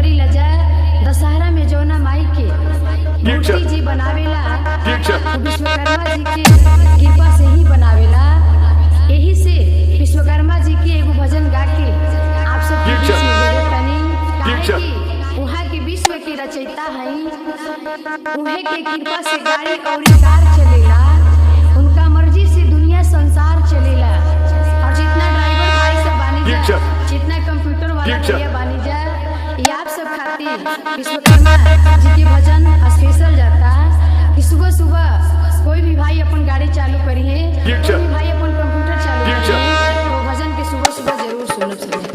करी लजा दशहरा में जौना माई के मूर्ति जी बनावेला विश्वकर्मा जी के कृपा से ही बनावेला। यही से विश्वकर्मा जी के एगो भजन गा के आप सब वहाँ के विश्व के रचयिता है, उन्हें के कृपा से गाड़ी और कार चलेला, उनका मर्जी से दुनिया संसार चलेला। और जितना ड्राइवर भाई सब बानी जा, जितना कंप्यूटर वाला भैया बानी जा, ये आप सब खातिर विश्वकर्मा जी के भजन स्पेशल जाता कि सुबह सुबह कोई भी भाई अपन गाड़ी चालू करिए, कोई भी भाई अपन कंप्यूटर चालू करिए, तो भजन के सुबह सुबह जरूर सुनो चले।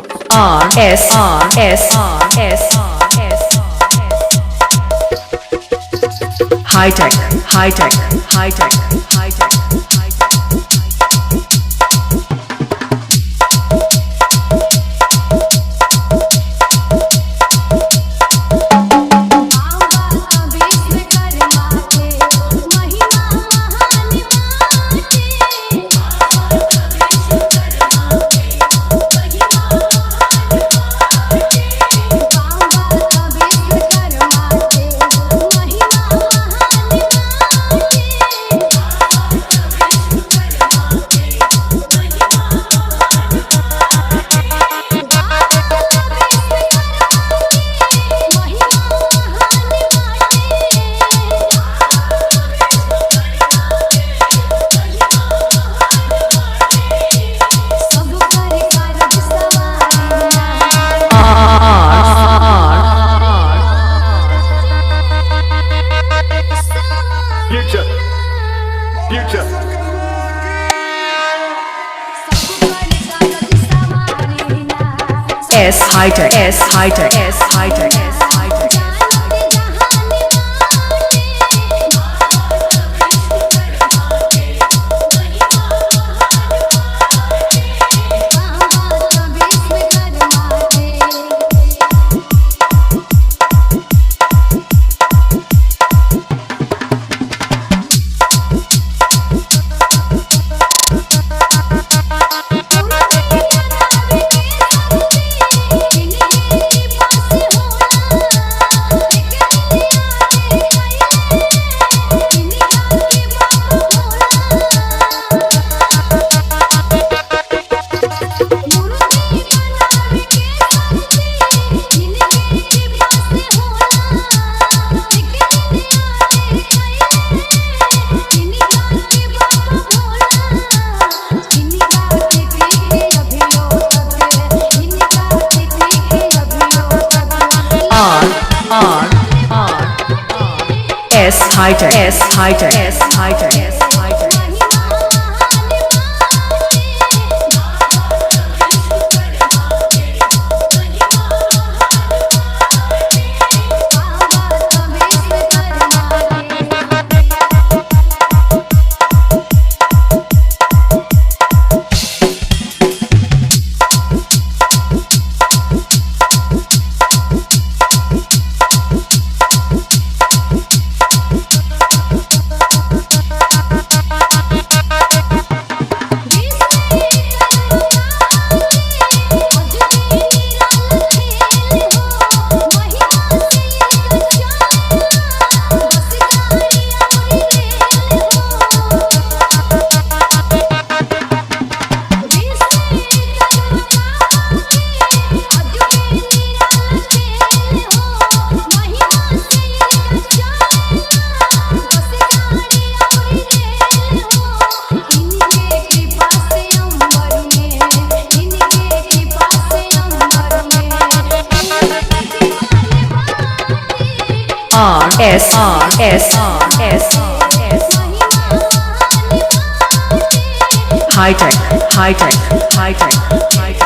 High tech, high tech, high tech, high tech. S high tech, S high tech, S high tech, S high tech. S high tech, S high tech, S high tech, S high tech. S high tech, high tech, high tech, high tech.